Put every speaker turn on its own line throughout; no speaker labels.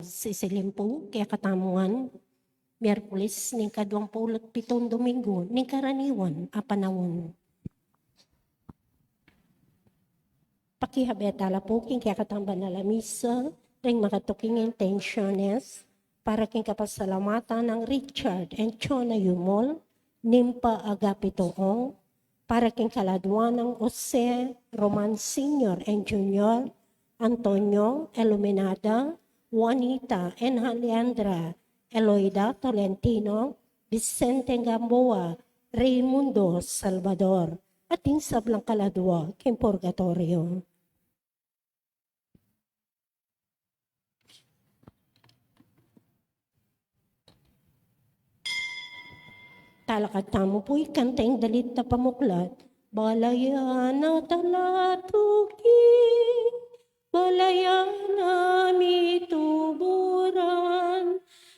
Sisilimpo, kaya katamuan, Miyerkules, ning ka-27 Domingo, ning karaniwan, apanawon. Pakihabetala po, king kaya katamba na lamisa, ring makatuking intentiones, para king kapasalamatan ng Richard and Chona Yumol, Nimpa Agapitoong, para king kaladwa ng Jose Roman Sr. and Jr., Antonio Iluminada, Juanita and Alejandra Eloida Tolentino, Vicente Gamboa, Raimundo Salvador, at yung sablang kaladwa, king purgatorio. Talakad tamo po'y kanteng dalit na pamuklat, balaya na talatuki, balaya na mituburan,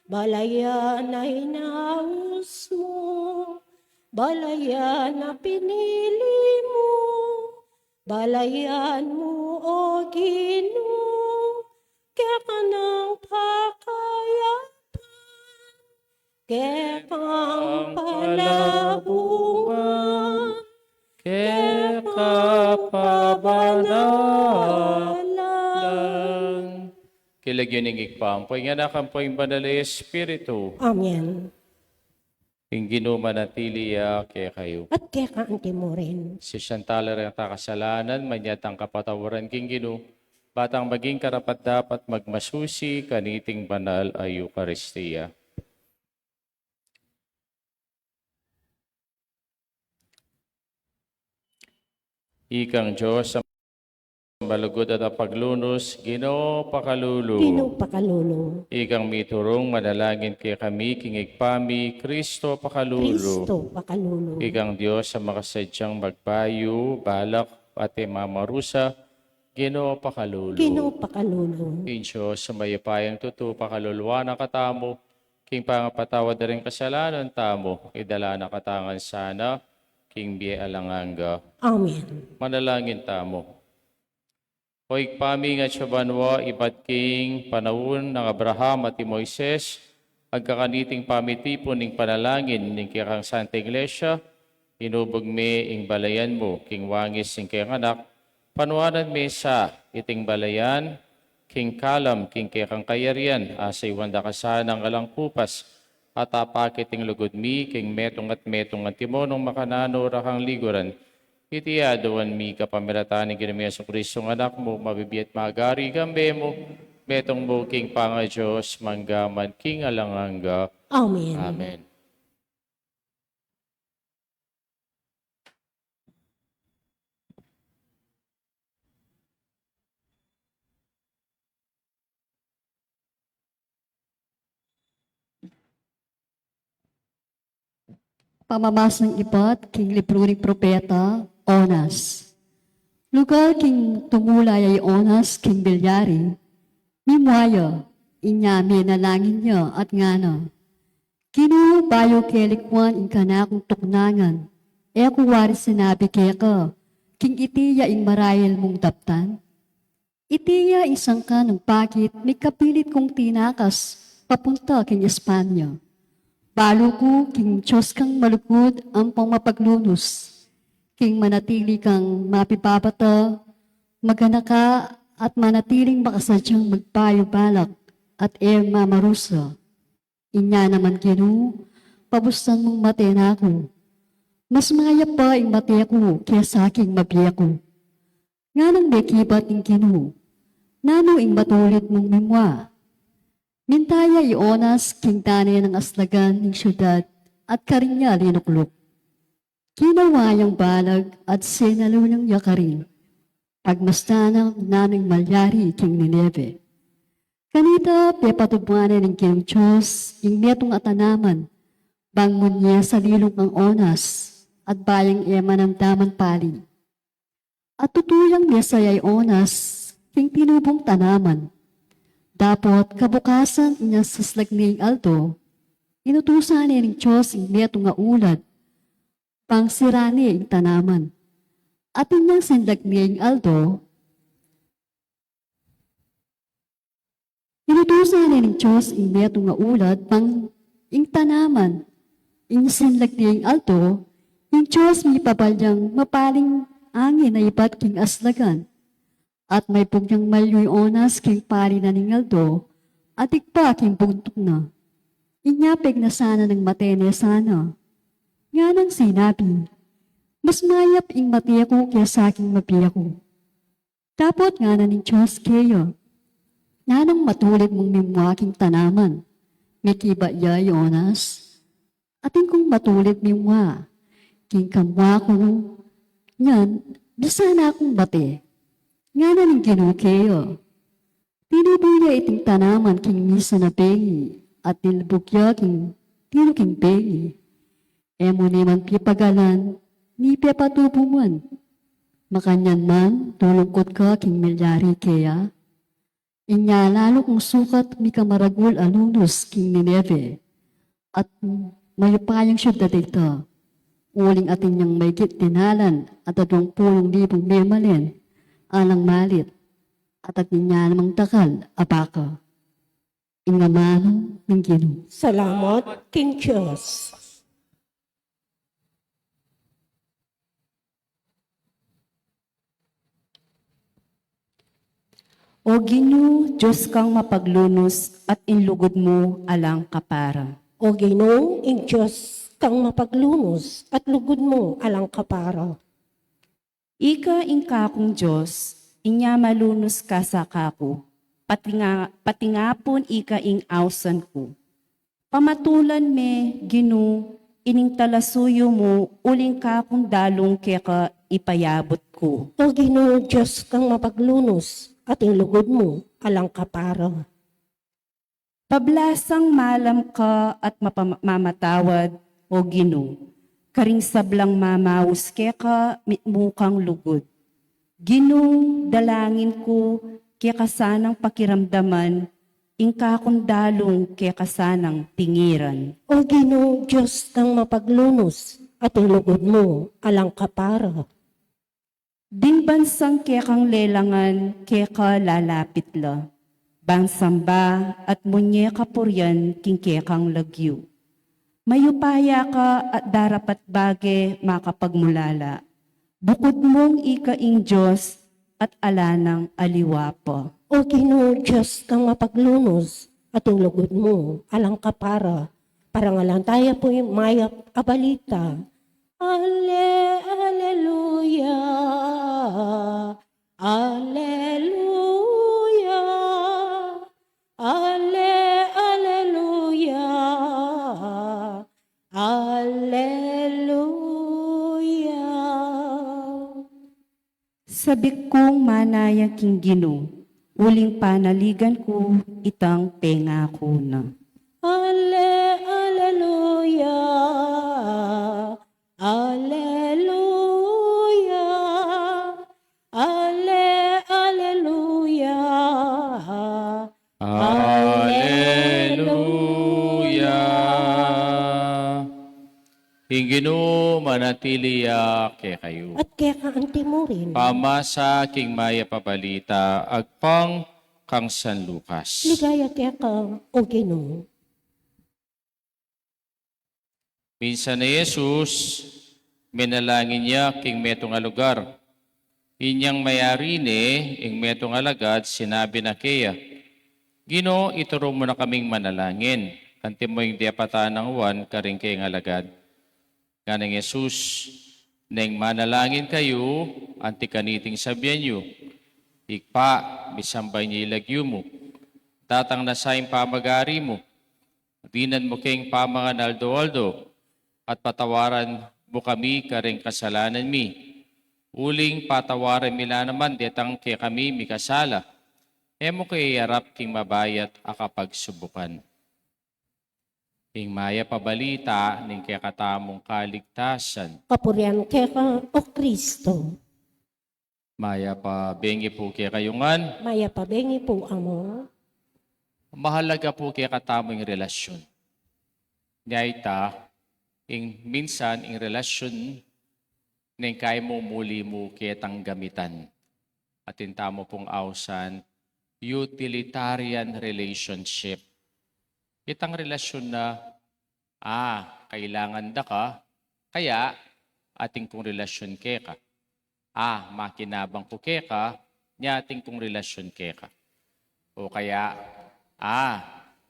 balaya na hinaus mo, balaya na pinili mo, balayan mo o Ginoo, kaya ka ng pakayapan, kaya kang palabungan,
Kaya kapabanalan. Kilagyan ng ikpampoy nga nakampoy banal na Espiritu.
Amen.
Yung ginumanatiliya kaya kayo.
At kaya kaanti mo rin.
Si Chantal rin kasalanan, manyatang kapatawaran king Gino, batang maging karapat dapat magmasusi, kaniting banal ay Eucharistia. Ikang Diyos, ang malugod at ang paglunos, Ginoo pakalulu.
Ginoo pakalulu.
Ikang miturong manalangin kay kami, kingigpami, Kristo pakalulu.
Kristo pakalulu.
Ikang Diyos sa makasadyang magbayo, balak, at mamarusa, Ginoo pakalulu.
Ginoo pakalulu.
King Diyos sa mayapayang tuto, pakaluluwa na katamo, king pangapatawad na rin kasalanan tamo, idala na katangan sana, king biye alanganga.
Amen.
Manalangin tamo. Hoy pami nga siya banwa, ibat king panahon ng Abraham at ni Moises, agkakaniting pamitipon ning panalangin ning kikang Santa Iglesia, inubog me ing balayan mo, king wangis ing kayang anak, panuanan me sa iting balayan, king kalam, king kikang kayarian, asay wanda kasahan ng alang kupas, at apakit ing lugod mi, king metong at timonong makanano rakang liguran, iti adawan mi kapamiratan ni Ginoo Yesu Kristo ng anak mo, mabibiyat magari gambe mo, metong mo king panga Diyos, manggaman king alanganga.
Amen.
Amen.
Pamamasang ibat, king libro ni Propeta, Onas. Lugar king tumulay ay Onas, king Bilyari. Mimwaya, inyami na langin niya at ngana. Kinu bayo kelikwan ing kanakong tuknangan. Eko wari sinabi keka, king itiya ing marayel mong daptan. Itiya isang ka ng pakit, may kapilit kong tinakas, papunta king Espanya. Balo ko, king Diyos kang malugod ang pangmapaglunos. King manatili kang mapipapata, magana ka at manatiling makasadyang magpayo balak at mamarusa. Inya naman Ginoo, pabustan mong mate na ako. Mas maya pa ang mate ko kaya aking mabiya ko. Nga nang may kibat ng Ginoo, nano ing matulit mong mimwa. Mintaya Onas, king tanay ng aslagan ng syudad at karinya linuklok. Ginawa yung balag at sinalunang yakarin. Pagmastanang nanang malyari king Nineve. Kanita pepatubuanan ng king Diyos, yung metong atanaman, bangon niya sa lilong ng Onas at bayang ema ng daman pali. At tutuyang mesayay Onas, king tinubong tanaman. Dapat kabukasan niya sa slagning alto, inutusan niya ng Diyos ang neto nga ulad, pang sirani ang tanaman. At inyang sindagning alto, Inutusan na ng Diyos ang meto nga ulad pang ing tanaman. Ing sinlag niyang alto, ing Diyos may pabalyang mapaling angin na ibat king aslagan. At may pugyang malyoy onas king pari na ning aldo, at ikpa king buntok na. Inyapig na sana ng matene sana. Nga nang sinabi, mas mayap ing matiya ko kaya sa aking mapiya ko. Tapot nga na ning Diyos kayo, nga nang matulid mong mimwaking tanaman, may kiba ya Yonas, ating kong matulid mimwa, king kamwa ko, nyan, bisa na akong bate, nga na ning ginukayo. Tinibuya iting tanaman king misa na pengi, at nilbukya king tinuking pengi. Emo ni man pipagalan, ni pepatubuman. Makanyan man, tulungkot ka king milyari kaya. Inya lalo kong sukat mi kamaragul alunos king Nineve. At mayupayang syudad ito. Uling atin niyang may tinalan at 20,000 memalin alang malit. At atin niya namang takal apaka. Ingaman ng Ginoo.
Salamat, King Diyos.
O Ginoo, Diyos kang mapaglunos at inlugod mo alang kapara.
O Ginoong ing Diyos kang mapaglunos at lugod mo alang kapara.
Ika ing kakong Diyos, inya malunos ka sa kako, pati nga pon ika ing awsan ko. Pamatulan me, Ginoo, ining talasuyo mo, uling kakong dalong kaya ipayabot ko.
O Ginoo Diyos kang mapaglunos at inlugod mo alang kapara.
Pablasang malam ka at mamatawad, o Ginoo. Karing sablang mamawis keka mitmukang lugod. Ginoo, dalangin ko kaya kasanang pakiramdaman, ingka kong dalong kaya kasanang tingiran.
O Ginoo Diyos kang mapaglunos at inlugod mo alang kapara.
Din bansang kaya kang lelangan kaya ka lalapit la. Bangsamba at munye kapuryan king kaya kang lagyo. Mayupaya ka at darapat bage makapagmulala. Bukod mong ikaing Diyos at alanang aliwapa.
O Ginoo Diyos kang mapaglunos at inlugod mo alang kapara. Parangalan tayo po yung mayap abalita. Alleluia, Alleluia, Alleluia, Alleluia.
Sabik kong manaya king Ginoo, uling panaligan ko itang penga ko na.
Alleluia, Alleluia, Alleluia,
Hallelujah! Hingino manatiliya ke kayo.
at kaya kaanti mo rin.
Pamasa king maya pabalita, agpang kang San Lucas.
Ligaya kaya ka, o Ginoo.
Minsan na Jesus, minalangin niya king meto nga lugar. Inyang mayari ni, ing meto nga lagad, sinabi na kaya, Gino, ituro mo na kaming manalangin. Kanti mo yung diapatan ng uwan, karing kay nga lagad. Ganang Jesus, neng manalangin kayo, anti kaniting sabihan nyo, ikpa, misambay niya ilagyo mo. Tatang nasayang pamagari mo. Dinan mo kayong pamangan aldo-aldo, at patawaran mo kami karing kasalanan mi. Uling patawaran mila naman detang kaya kami mikasala. Emo kay yarap king mabayat akapagsubukan. King maya pabalita ning kaya katamong kaligtasan.
Kapurian kaya ka, o Kristo.
Maya pa bengi po kaya kayungan.
Maya pabengi po amo.
Mahalaga po kaya katamong relasyon. Ngaita, ing minsan ing relasyon ning kay mo muli mo kitang gamitan. At intamo pong awsan, utilitarian relationship. Itang relasyon na, kailangan da ka, kaya ating kong relasyon ke ka. Makinabang ko ke ka, niya ating kong relasyon ke ka. O kaya,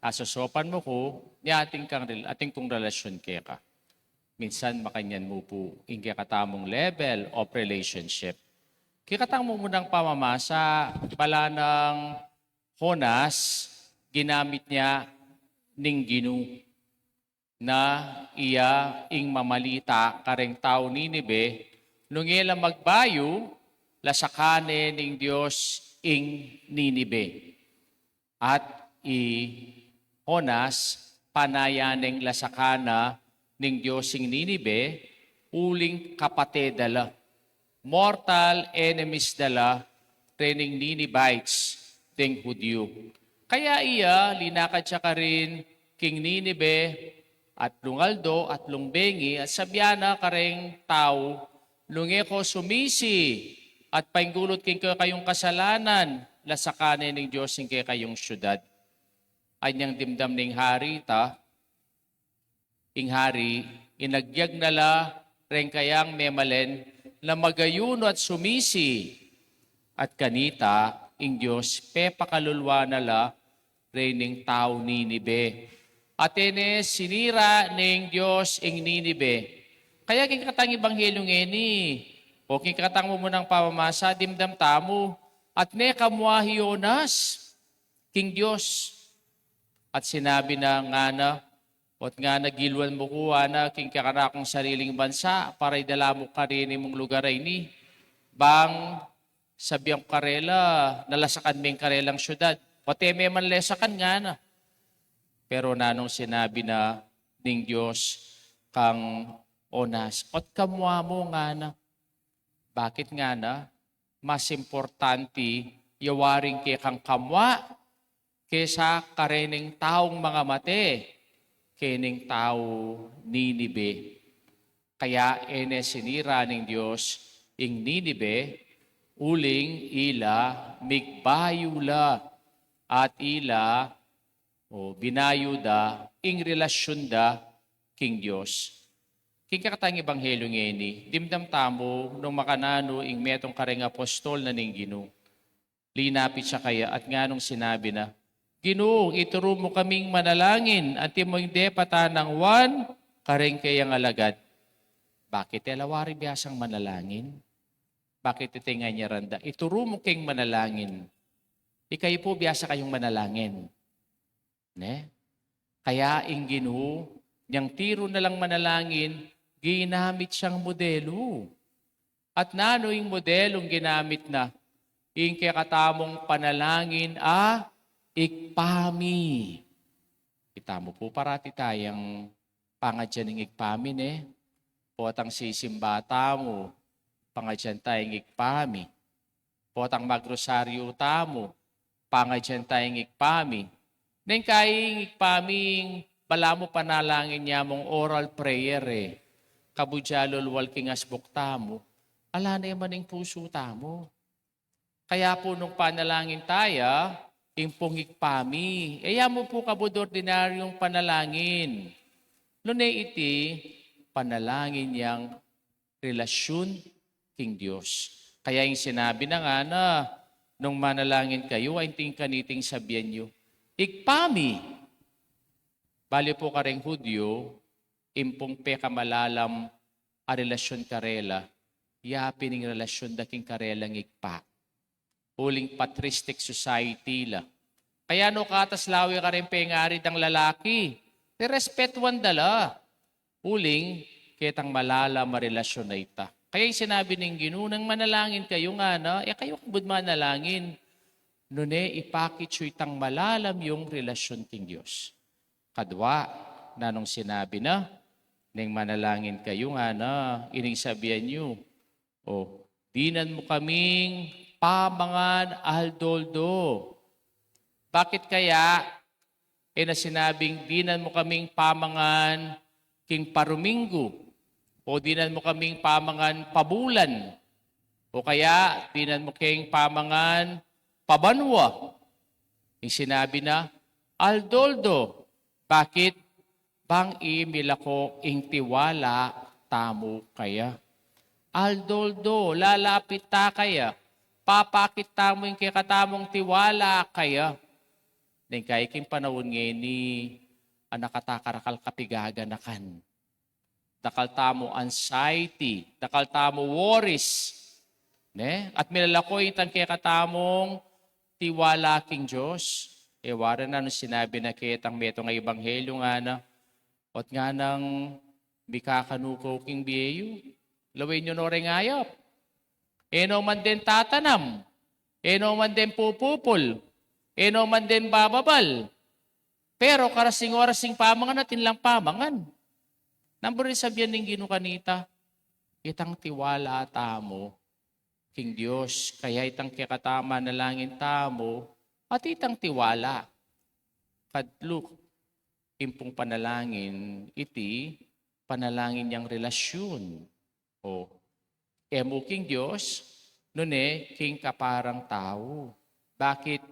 asosopan mo ko, niya ating kong relasyon ke ka. Minsan makanyan mo po yung katamong level of relationship. Kikatang mo munang pamamasa, pala ng Honas, ginamit niya ning Ginu na iya ing mamalita kareng tao Ninibe, nung ila magbayo, lasakane ning Diyos ing Ninibe. At Honas, panayaneng lasakana ning Diyos ing Ninibe, uling kapatid dala. Mortal enemies dala, training Ninevites, ting Hudyo. Kaya iya, linakad siya ka rin king Ninibe, at lungaldo, at lungbengi, at sabyana kareng tao, lunge ko sumisi, at painggulot king kayong kasalanan, lasakane ng Diyos king kayong syudad. Anyang dimdam ning hari ta, ing hari, inagyag nala, ren kayang memalen, na magayuno at sumisi, at kanita, ing Diyos, pepakalulwa nala, ren tao Ninibe. At sinira ng Diyos ing Ninibe. Kaya kikatang ibanghelyong eni, o kikatang mo munang pamamasa, dimdam tamo, at kamuahi Yonas, king Diyos. At sinabi na nga na, at nga nagilwan mo ko, king kakarakong sariling bansa, para idala mo ka rin mong lugar ay ni, bang sabiyang karela, nalasakan mo yung karelang syudad. Pati may manlesakan nga na. Pero nanong sinabi na ning Diyos kang Onas, ot kamwa mo nga na. Bakit nga na? Mas importante yawaring kay kang kamwa kesa karening taong mga mate kening tao Ninibe. Kaya sinira ng Diyos ing Ninibe, uling ila migbayula at ila binayuda ing relasyon da king Diyos. King kakatang ebanghelyo ngeni, dimdam tamo nung makanano ing metong kareng apostol na ning Ginu. Linapit siya kaya at nga nung sinabi na, Ginu, ituro mo kaming manalangin at mo hindi patanang kareng kayang alagad. Bakit elawari biyasang manalangin? Bakit itinga niya randa? Ituro mo kayong manalangin. Ikay po biyasa kayong manalangin. Ne? Kaya ing Ginu, niyang tiro na lang manalangin, ginamit siyang modelo. At nano yung modelong ginamit na, ing kakatamong panalangin, ikpami. Kita mo po parati tayong pangadyan ng ikpami, ne? Potang sisimbata mo, pangadyan tayong ikpami. Potang magrosaryo tamo, pangadyan tayong ikpami. Neng kaing ikpaming bala mo panalangin niya mong oral prayer Kabudyalol walking asbok tamo, ala na yaman ng puso tamo. Kaya po nung panalangin tayo, impong ikpami. Mo po kabud ordinaryong panalangin. Lunay iti, panalangin niyang relasyon king Diyos. Kaya yung sinabi na nga na, nung manalangin kayo, ay kaniting sabihan nyo, ikpami. Bali po kareng Hudyo, impong pekamalalam a relasyon karela, yapin ng relasyon daking karelang ikpa. Uling patristic society la. Kaya no katas lawi ka rin pengari ng lalaki, respetuan dala. Uling, ketang malalam a relasyon na ita. Kaya yung sinabi ng Ginunang manalangin kayo nga na, kayo kabud manalangin. Nune, ipakit itang malalam yung relasyon ting Diyos. Kadwa, na nung sinabi na, neng manalangin kayo nga na, ining sabihan nyo, dinan mo kaming pamangan aldoldo. Bakit kaya, na sinabing, dinan mo kaming pamangan king paruminggo, o dinan mo kaming pamangan pabulan, o kaya dinan mo king pamangan pabanwa, Yung sinabi na, Aldoldo, bakit bang imilako ing tiwala tamo kaya? Aldoldo, lalapit ta kaya? Papakit tamo yung kikatamong tiwala kaya? Nang kaya king panahon ngayon ni anakatakarakal kapigaganakan. Dakal tamo anxiety, dakal tamo worries. Ne? At milalakoy itang kikatamong tiwala king Diyos. Ewaran na nung sinabi na kitang meto nga ebanghelyo nga na, ot nga nang bikakanuko king biyeyo, lawin nyo no rin ayap. Eno man din tatanam, eno man din pupupol, eno man din bababal. Pero karasing-orasing pamangan natin lang pamangan. Number rin sabihan ng Gino kanita, itang tiwala tamo, king Diyos, kaya itang kikatama na langin tamo, at itang tiwala. Kadluk, impong panalangin, iti panalangin niyang relasyon. O, emo king Diyos, nune, king kaparang tao. Bakit?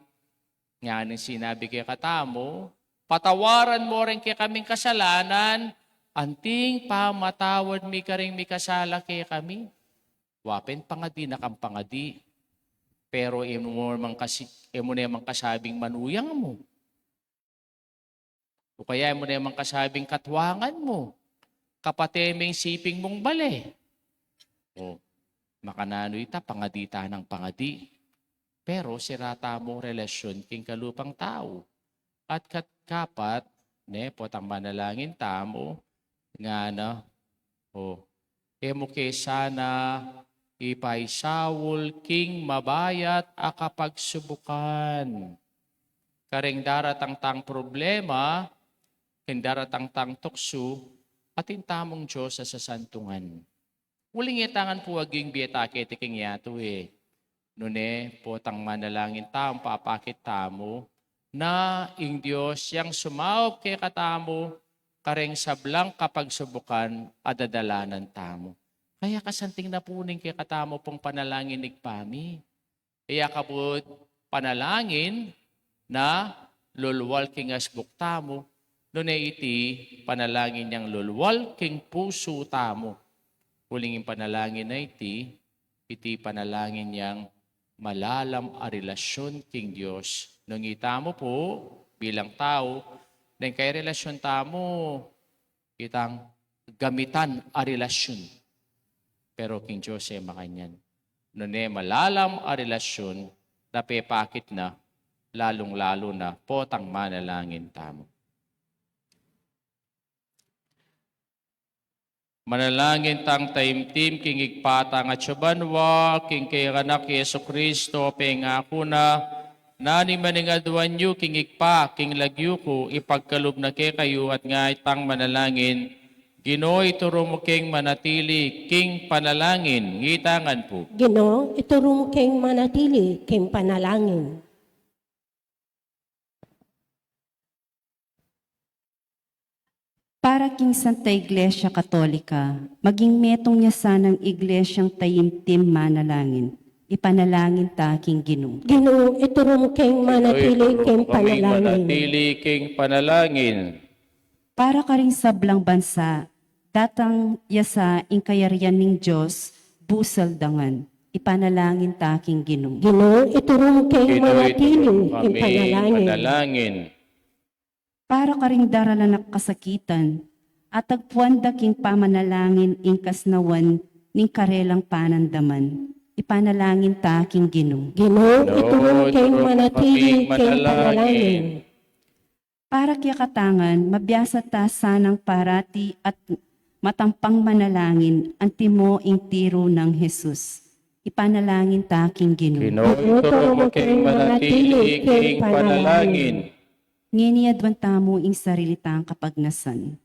Nga nang sinabi kay katamo, patawaran mo rin kay kaming kasalanan, anting pamatawad mi ka rin mi kasala kay kami. Wapen pangadi na kang pangadi. Pero emo na yung kasabing manuyang mo. O kaya mo na yung kasabing katwangan mo. Kapatemeng siping mong bale. O, makanano ita, pangadita ng pangadi. Pero sirata mo relasyon king kalupang tao. At kapat, potang manalangin tamo, nga na, emo kay sana, ipaisawol king mabayat akapagsubukan. Karing daratang tang problema, king daratang tang tukso, atin tamong Diyos sa sasantungan. Uling itangan po aging biyatake tiking yato Nune, potang manalangin tamo, papakit tamo, na ing Diyos yang sumawag kay katamo, kareng sablang kapag subukan, adadalanan tamo. Kaya kasanting na puning kay katamo pong panalangin nigpami. Kaya kaput panalangin na lulwal king asbuk tamo, nune iti panalangin niyang lulwal king puso tamo. Huling yung panalangin na iti panalangin niyang malalam a relasyon king Diyos. Nung itamo po, bilang tao, nang kay relasyon tamo, itang gamitan a relasyon. Pero king Diyos ay makanyan. Nune malalam a relasyon, napepakit na, lalong-lalo na, potang manalangin tamo. Manalangin tang taimtim, king igpatang at sabanwa, king kay anak Yeso Kristo, pengako na, nani maningaduan nyo, king igpa, king lagyo ko, ipagkalub na kay kayo at nga itang manalangin, Gino'y turo mo king manatili, king panalangin, ngitangan po.
Ginoo, ituro mo king manatili, king panalangin.
Para king Santa Iglesia Katolika, maging metong niya sanang iglesyang tayimtim manalangin. Ipanalangin ta king Ginoo.
Ginoo, ituro mo king manatili, king
Kaming
panalangin.
manatili, king panalangin.
Para ka rin sablang bansa, datang yasa ing kayarian ning Diyos, busal dangan. Ipanalangin ta king Ginoo.
Ginoo, ituro mo king manatili, king
Kaming
panalangin.
panalangin.
Para ka ring daralan na kasakitan, at agpuanda king pamanalangin ing kasnawan ning karelang panandaman. Ipanalangin ta king Ginoo.
Ginoo, ituro mo king
Kaming
manatili, king panalangin.
Para kaya katangan, mabiyasa ta sanang parati at matampang manalangin ang timo ing tiro ng Jesus. Ipanalangin ta king Ginoo.
Gino'y turo mo king manatili, king panalangin.
Nginiadwan tamo ing sarili tang kapagnasan.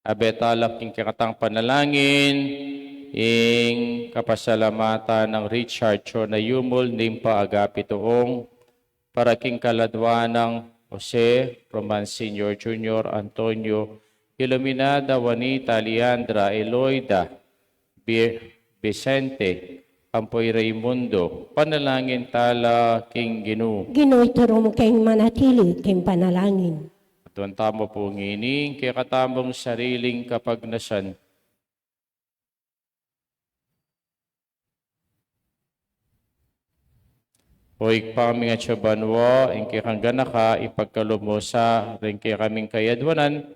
Abetalak king kakatang panalangin, ing kapasalamatan ng Richard Chona Yumol, nimpa agapitoong, para king kaladwa ng Jose, Roman Sr. Jr., Antonio, Iluminada, Juanita, Leandra, Eloida, Vicente, Ampoy Raimundo, panalangin tala king Ginoo.
Gino'y turong kay manatili kay panalangin.
Tuwan tamo po ngining, kaya katamong sariling kapagnasan. Hoy kami nga siya banwa, inki kang ganaka, ipagkalumosa, rin kaya kaming kayadwanan,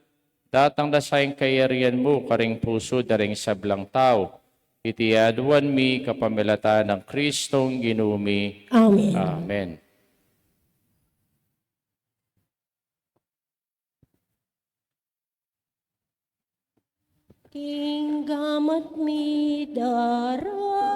datang dasayang kayarian mo, karing puso, daring sablang tao. Itiadwan mi kapamilata ng Kristong ginumi.
Amen.
Amen.
King gamat mi daralami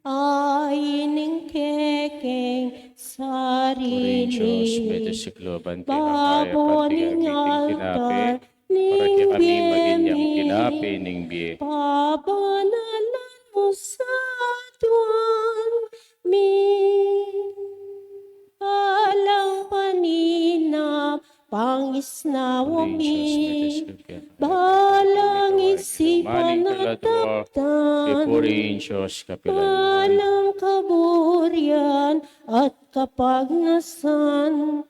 aining kekeng
Puring Diyos, medyo
sarili
sikloban kaya kaya
baboning
pantigagiting tinapi,
altar
para kaya kami maginyang
ning
tinapi ning biye.
pabanalan mo sa tuwan mi alang paninam pangisnawa
Puring Diyos, medyo
mi
sikloban.
balang isipan
Maning
at
kaladwa,
taktan
Puring Diyos, kapilan mo.
balang kaburian at kapagnasan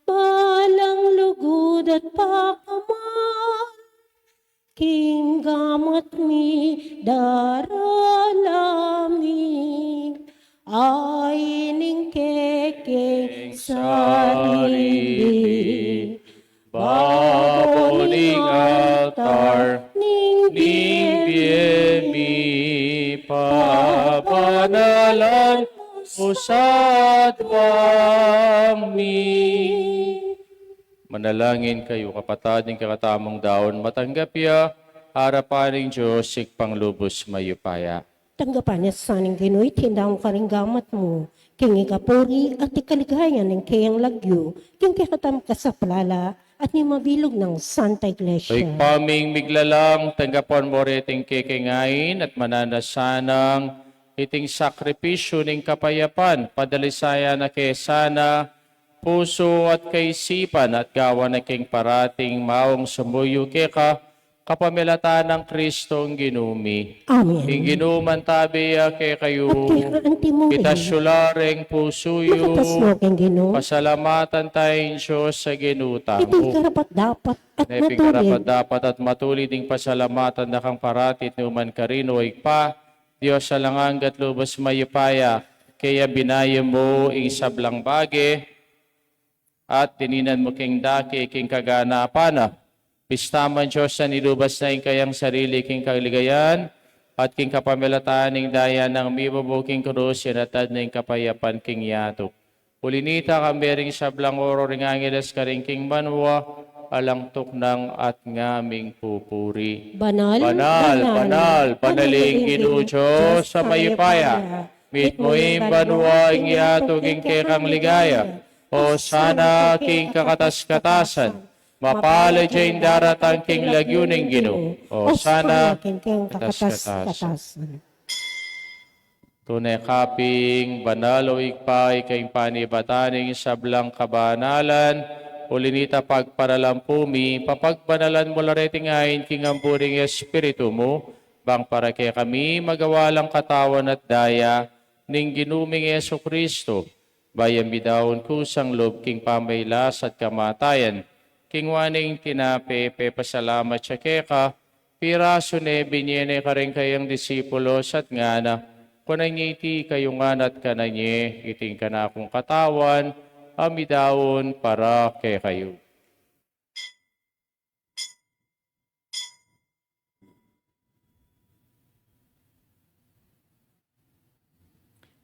balang lugod at pakaman king gamat mi daralami aining kekeng sarili
Baboning altar,
ning
biye mi, pabanalan usad mi. Manalangin kayo, kapatading kakatamong daon, matanggapya, harapaning Diyos, sikpang lubos mayupaya.
Tanggapan niya sa saning Ginoy, tindang karinggamat mo, king ikapuri at ikaligayan ng kayang lagyo, king kikatam kasaplala, at ni mabilog ng Santa Iglesia.
To'y paming miglalang, tanggapon mo reting kikingain at mananasanang iting sakripisyo ning kapayapan, padalisaya na kesana, puso at kaisipan at gawa na king parating maong sumuyo keka, kapamilata ng Kristong ginumi.
Amen.
Ing ginuman tabi kay kayo,
At kaya anti mo rin,
itasyulareng pusuyo,
makatasno kang Ginoo,
pasalamatan tayong Diyos sa ginutang
ito'y
mo.
karapat dapat at
Naipigarapat
matulid.
dapat at matulid ding pasalamatan na kang paratit ni uman karino ay pa, Diyos sa langanggat lubos mayupaya, kaya binaya mo ing sablang bage, at tininan mo king daki, king kaganapana. Pistaman Diyos sa nilubas na ing kayang sarili king kaligayan, at king kapamilataan ing daya ng mibubuking krus, sinatad na ing kapayapan king yatok. Ulinita kambering sablang oro ring angeles karing king manwa, alang tuknang at ngaming pupuri.
Banal,
Panaling Ginoo Diyos sa mayupaya. Mit mo ing banwa ing yatog ing kekang ligaya. O sana king kakatas-katasan. Mapalad dyan daratang king lagyuning Ginoo. O sana
king kakatas-katasan.
tunay kaping banalo ikpay kay panibataning sablang kabanalan, ulinita pagparalampumi, papagbanalan mo lareting ayin king amburing espiritu mo, bang para kay kami magawalang katawan at daya, ning ginuming Yesu Kristo, bayang bidawon kusang loob king pamaylas at kamatayan, king waning tinape, pasalamat siya keka, piraso ne binyene ka rin kayang disipulos at ngana, kunanyiti kayong nganat kananye, iting kanakong katawan, amidawon para kay kayo.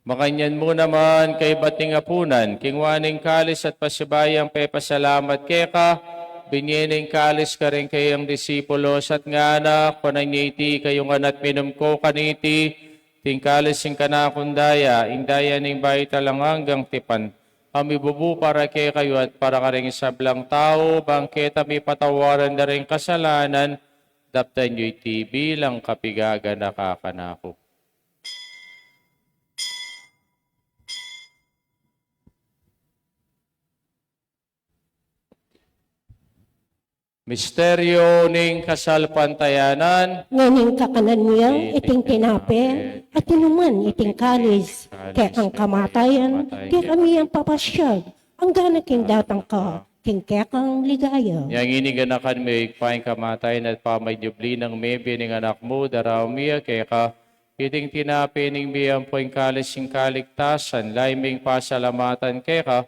Makanyan mo naman kay bating apunan, kingwaning kalis at pasibayang pepasalamat keka, binyening kalis ka rin kayang disipulos at ngana, kunanyiti kayong anat minum ko kaniti, tingkalis ing kanakundaya, ing daya ning bayi talang hanggang tipan, amibubu para kay kayo at para ka rin sablang tao, bangketa mi patawaran na rin kasalanan, daptan nyo'y bilang kapigaga nakakanako. Misteryo ning kasalpantayanan,
Nganing kakanan niya, iting tinape, at tinuman iting kalis, kaya ang kamatayan, kaya kami ang papasyag, ang gana king datang ka, king kaya kang ligaya.
yang iniganakan may ikpaing kamatayan at pamaydubli ng mebe ng anak mo, daraw miya, kaya ka, iting tinapi ning biyang poing kalis sing kaligtasan, laiming pasalamatan kaya ka,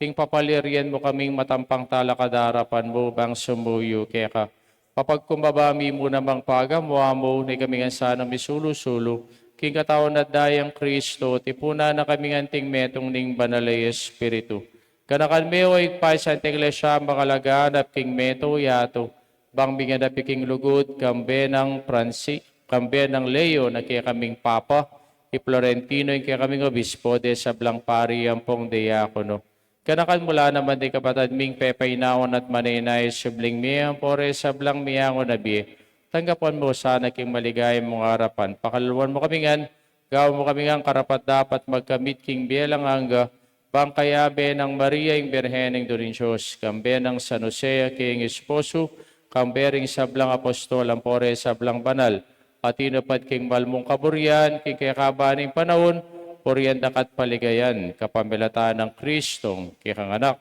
ting papalirian mo kaming matampang talakadarapan mo bang sumuyo kaya ka. Papagkumbabami mo namang pagamuha mo, ni kaming sana misulusulo, king katawan at dayang Kristo, tipuna na kaming anting metong ning banalay Espiritu. Kanakan meo ikpay sa anting lesya, makalaganap king meto yato, bang binganap king lugod, kambe ng Pransi, kambe ng Leo, na kaya kaming Papa, i Florentino, yung kaya kaming Obispo, de sa Blangpari, ang pong diakono. Kanakan mula naman di kapatid ming pepainawan at maninay subling miyang pore sa blang miyango na biye. Tanggapan mo sana king maligayang mong harapan. Pakaluan mo kami ngan, gawin mo kami ngan karapat dapat magkamit king bielang hangga, bang kayabe ng Maria yung Birheneng Durinsiyos, kambe ng San Jose king esposo, kambering sa blang apostol, ang pore sa blang banal, at inupad king malmong kaburyan, king kakabaning panahon, Puriyan dakat paligayan, kapamilataan ng Kristong kikang anak.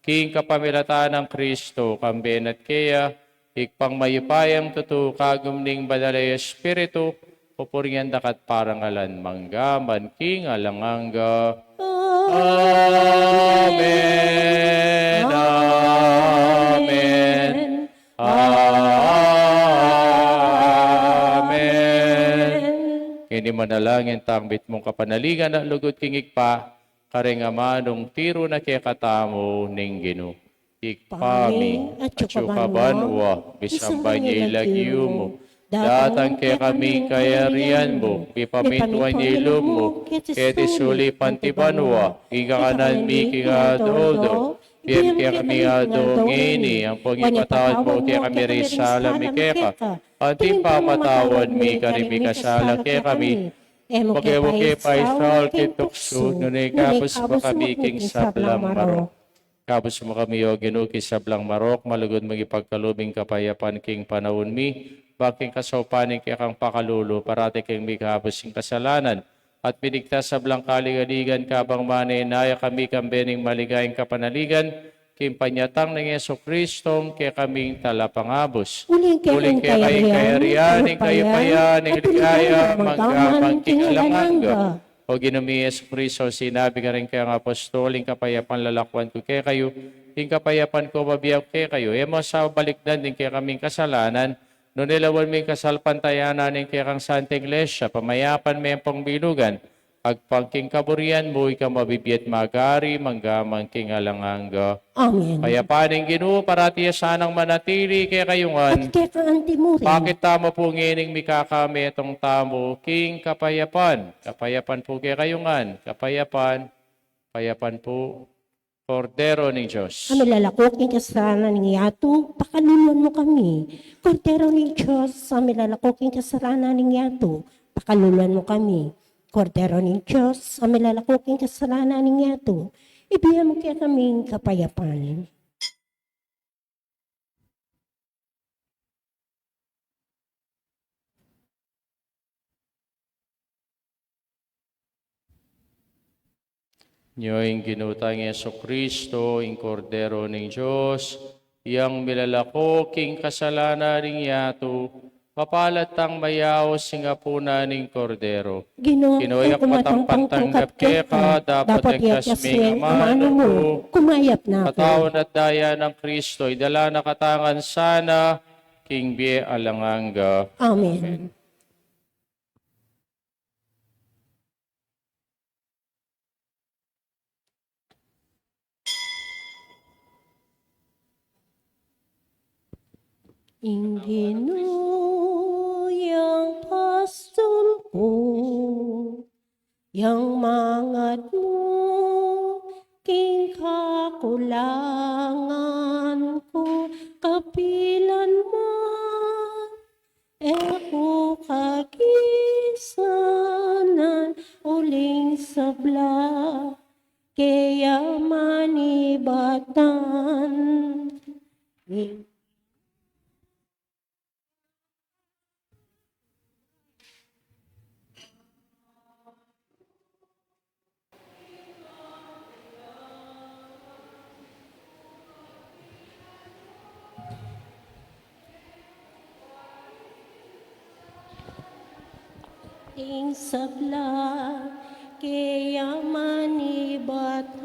King kapamilataan ng Kristo, kamben at kaya, ikpang mayupayang tutu kagumning badalay Espiritu, pupuriyan dakat parangalan, manggaman, king alanganga. Amen. Amen. Kini manalangin tangbit mong kapanaligan na lugod kingig pa, karenga manong tiro na kaya katamo ning Ginoo. Ikpami at banwa, bisambay niya ilagyo mo, datang kaya kami kayarian mo, pipamituan niya ilog mo, kaya tisuli pantibanwa, ikakanan mi kingadodo, Piyem kaya kami adongini, ang pangipatawad mo kaya kami risala mi kaya ka. Ating pamatawad mi karimi kasala kaya kami. Pagyabuki pa isal kitukso, ngunay kapos mo kami king sablang marok. Kapos mo kami o ginuki sablang marok, malugod magipagkalubing kapayapan king panahon mi, baking kasaupaning kaya kang pakalulo, parati king mi kapos king kasalanan. At binigtas sa blang kaligaligan kabang manay kami kambening maligayang kapanaligan, kimpanyatang ng Yeso Kristong kaya kaming talapangabos. Uling kaya kayong kayarianing kayo payaning ligaya, manggamang kingalanganga. O ginumi Yeso Kristo, sinabi ka rin kayang apostoling kapayapan lalakwan ko kaya kayo, yung kapayapan ko mabiyag kaya kayo, emo sa balikdan din kaya kaming kasalanan, no nilawan may kasalpantayanan ng kaya kang Santa Iglesia, pamayapan may pang bilugan, agpangking kaburian mo, ikaw mabibiyat magari, manggamang kingalanganga.
Amen.
Payapaning Ginoo, parati sanang manatili kaya kayungan.
At kaya ka antimurin.
Bakit tamo po ngining mikakami itong tamo, king kapayapan. Kapayapan po kaya kayungan. Kapayapan, payapan po. Kordero ng Diyos.
Kami lalakok ng kasalanan ng yato, pakaluluan mo kami. Kordero ng Diyos, kami lalakok ng kasalanan ng yato, pakaluluan mo kami. Kordero ng Diyos, kami lalakok ng kasalanan ng yato, ibigay mo kaya kaming kapayapan.
Niyo'y ginutang Yeso Kristo, yung kordero ng Diyos, yang milalakoking kasalanan ng yato, papalatang mayaw singapuna ng kordero. Kinoy ako matampang-tanggap keka, dapat nagkasming amano mo,
kumayap na ako.
patawon at daya ng Kristo, idala na katangan sana, king bie alanganga.
Amen. Ingino yang pastol ko, yang mangat mo, king kakulangan ko, kapilan mo, eko kagisanan, uling sabla, kaya manibatan. Ing sabla, kaya manibatan,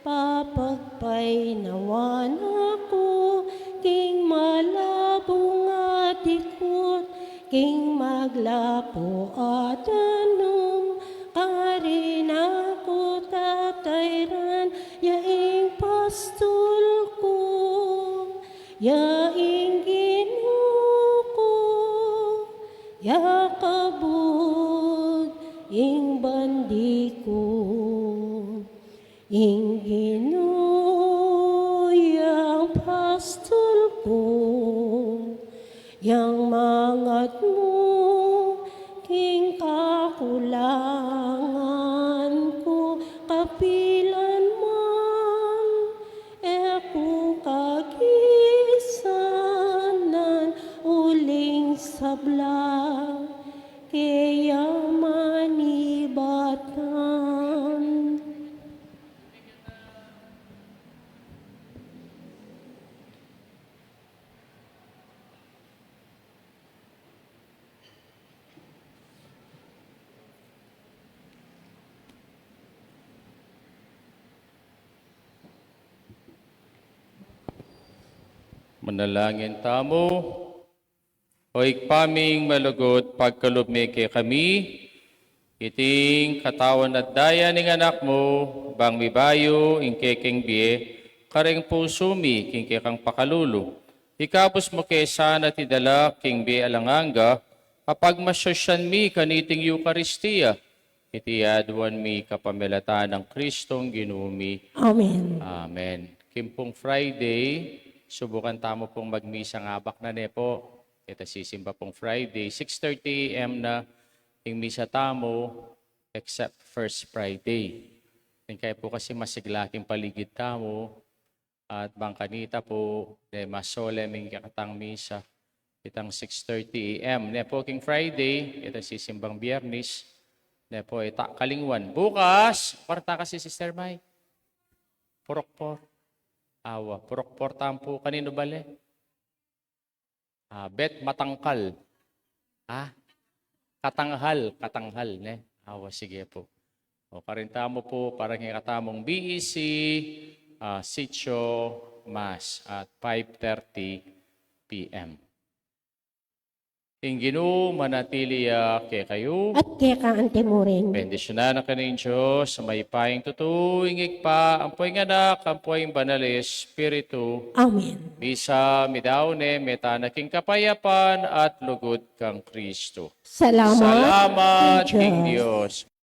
papagpay nawan ako, king malabong at ikot, king maglapo at anong, karin ako tatayran, yaing pastol ko, yaing Ginoo ko, yakabod, ing bandi ko, ing Ginoo, yang pastol ko, yang mangat mo, king kakulangan ko, kapilan man, eku kagisanan, uling sabla, kaya manibatan.
Manalangin tamo. Hoy paming malugod pagkalubmi kay kami, iting katawan at daya ning anak mo, bang mibayo, ingkeking biye, kareng puso mi, king kang pakalulu. Ikapos mo kay sana tidala, king biye alanganga, kapag masyosyan mi kaniting Eucharistia, iti aduan mi kapamilatan ng Kristong ginumi.
Amen.
Amen. Kimpong Friday, subukan tamo pong magmisa ngabak na nepo. Ito sisimba pong Friday, 6:30 a.m. na yung misa tamo, except first Friday. Kaya po kasi masiglaking paligid tamo, at bangkanita po, mas solemn yung kakatang misa, itang 6:30 a.m. Ne po king Friday, ito sisimbang Biyernes, ne po kalingwan. Bukas, parta kasi Sister Mai, purokpor. Awa, purokpor tampo, kanino bale? Bet matangkal. Katanghal, ne? Awa, sige po. O, karinta mo po, parang katamong BEC, Sitio, Mass, at 5:30 p.m. Tinginu, manatiliya kay kayo.
At kaya ka antemurin.
Bendisyonan ang kanin Diyos, sa may paing tutuingig pa, ang poing anak, ang poing banal Espiritu,
Amen.
Misa, midaune, metanaking kapayapan at lugod kang Kristo.
Salamat,
Salamat,
King
King
Diyos.
Diyos.